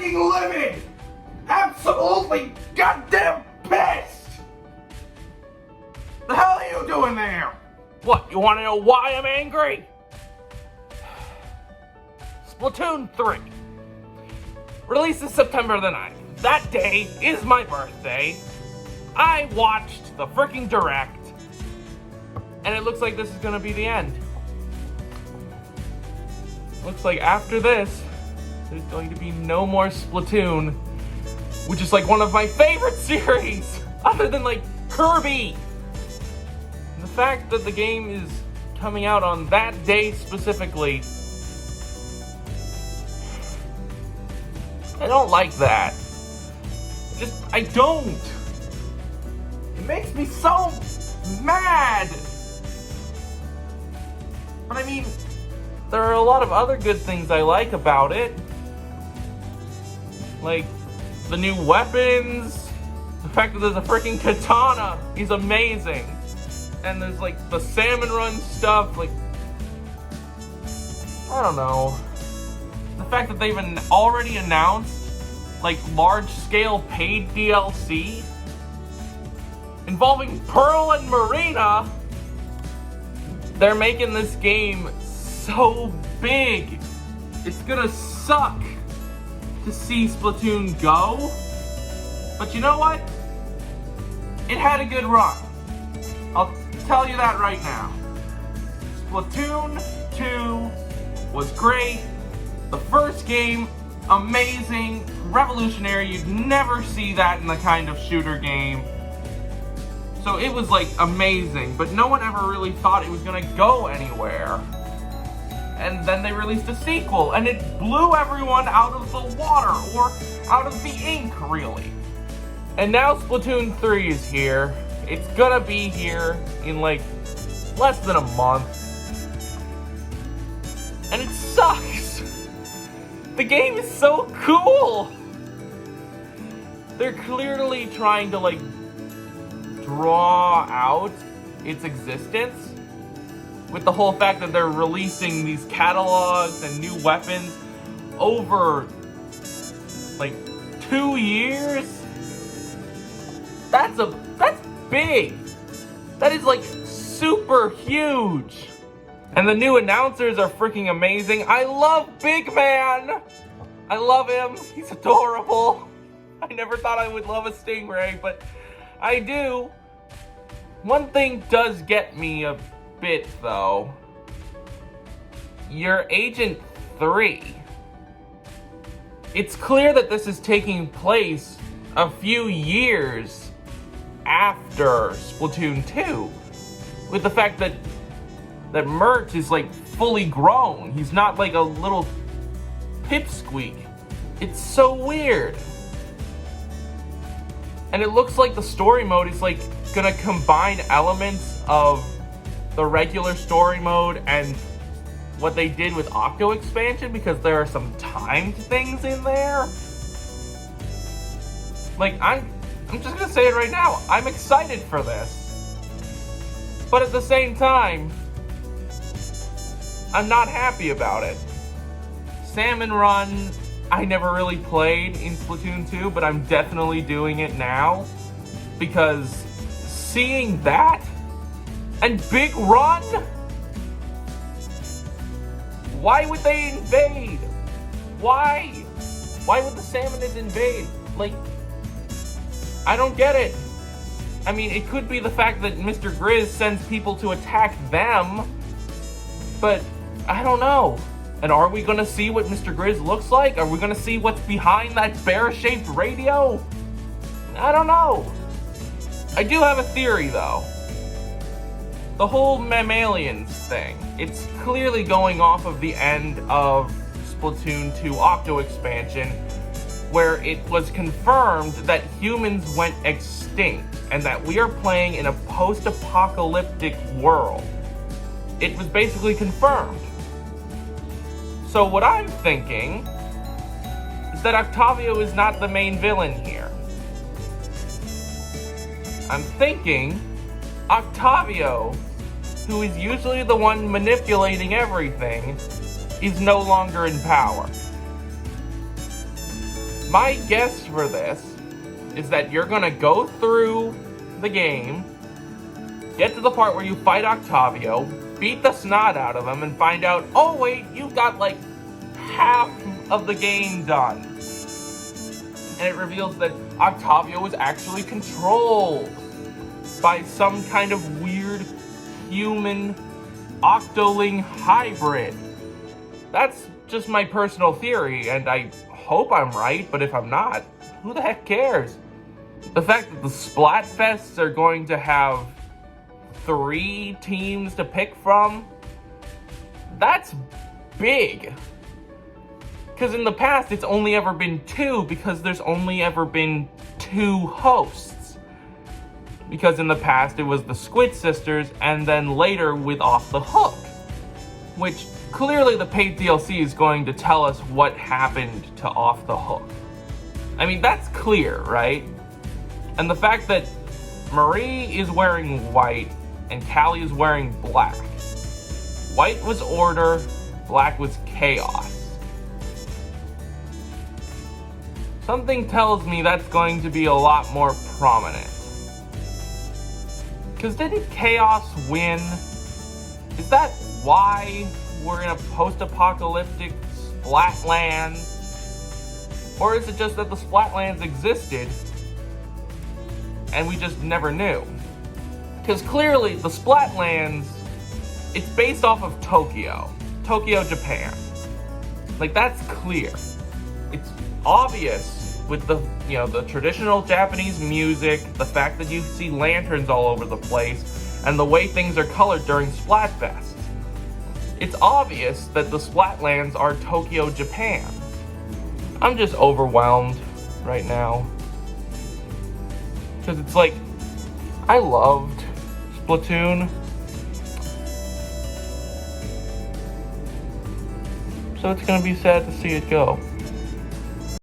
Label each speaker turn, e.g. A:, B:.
A: fucking livid! Absolutely goddamn pissed! The hell are you doing there?
B: What, you want to know why I'm angry? Splatoon 3 releases September the 9th. That day is my birthday. I watched the freaking direct, and it looks like this is gonna be the end. Looks like after this, there's going to be no more Splatoon, which is like one of my favorite series, other than like Kirby. The fact that the game is coming out on that day specifically, I don't like that. I don't. It makes me so mad. But I mean, there are a lot of other good things I like about it. Like, the new weapons, the fact that there's a freaking katana is amazing. And there's like the salmon run stuff, like, I don't know. The fact that they've already announced like large-scale paid DLC involving Pearl and Marina. They're making this game so big. It's gonna suck to see Splatoon go. But you know what? It had a good run. I'll tell you that right now. Splatoon 2 was great. The first game, amazing, revolutionary. You'd never see that in the kind of shooter game. So it was like amazing, but no one ever really thought it was gonna go anywhere. And then they released a sequel, and it blew everyone out of the water, or out of the ink, really. And now Splatoon 3 is here. It's gonna be here in like less than a month. And it sucks. The game is so cool. They're clearly trying to like draw out its existence with the whole fact that they're releasing these catalogs and new weapons over like 2 years. That's big. That is like super huge. And the new announcers are freaking amazing. I love Big Man. I love him. He's adorable. I never thought I would love a Stingray, but I do. One thing does get me a bit, though. Your Agent 3. It's clear that this is taking place a few years after Splatoon 2. With the fact that Mert is like fully grown. He's not like a little pipsqueak. It's so weird. And it looks like the story mode is like gonna combine elements of the regular story mode and what they did with Octo expansion, because there are some timed things in there. Like, I'm just gonna say it right now. I'm excited for this. But at the same time, I'm not happy about it. Salmon Run, I never really played in Splatoon 2, but I'm definitely doing it now. Because seeing that, and Big Run, why would they invade? Why? Why would the Salmonids invade? Like, I don't get it. I mean, it could be the fact that Mr. Grizz sends people to attack them, but I don't know. And are we gonna see what Mr. Grizz looks like? Are we gonna see what's behind that bear-shaped radio? I don't know. I do have a theory, though. The whole mammalians thing, it's clearly going off of the end of Splatoon 2 Octo expansion, where it was confirmed that humans went extinct and that we are playing in a post-apocalyptic world. It was basically confirmed. So what I'm thinking is that Octavio is not the main villain here. I'm thinking Octavio, who is usually the one manipulating everything, is no longer in power. My guess for this is that you're gonna go through the game, get to the part where you fight Octavio, beat the snot out of him, and find out, oh wait, you got like half of the game done. And it reveals that Octavio was actually controlled by some kind of weird human octoling hybrid. That's just my personal theory, and I hope I'm right, but if I'm not, who the heck cares? The fact that the Splatfests are going to have 3 teams to pick from, that's big. Because in the past, it's only ever been 2 because there's only ever been 2 hosts. Because in the past, it was the Squid Sisters, and then later with Off the Hook. Which, clearly the paid DLC is going to tell us what happened to Off the Hook. I mean, that's clear, right? And the fact that Marie is wearing white, and Callie is wearing black. White was order, black was chaos. Something tells me that's going to be a lot more prominent. Because didn't Chaos win? Is that why we're in a post-apocalyptic Splatlands? Or is it just that the Splatlands existed and we just never knew? Because clearly the Splatlands, it's based off of Tokyo, Japan. Like, that's clear. It's obvious with the, the traditional Japanese music, the fact that you see lanterns all over the place, and the way things are colored during Splatfest. It's obvious that the Splatlands are Tokyo, Japan. I'm just overwhelmed right now. Because it's like, I loved Splatoon. So it's gonna be sad to see it go.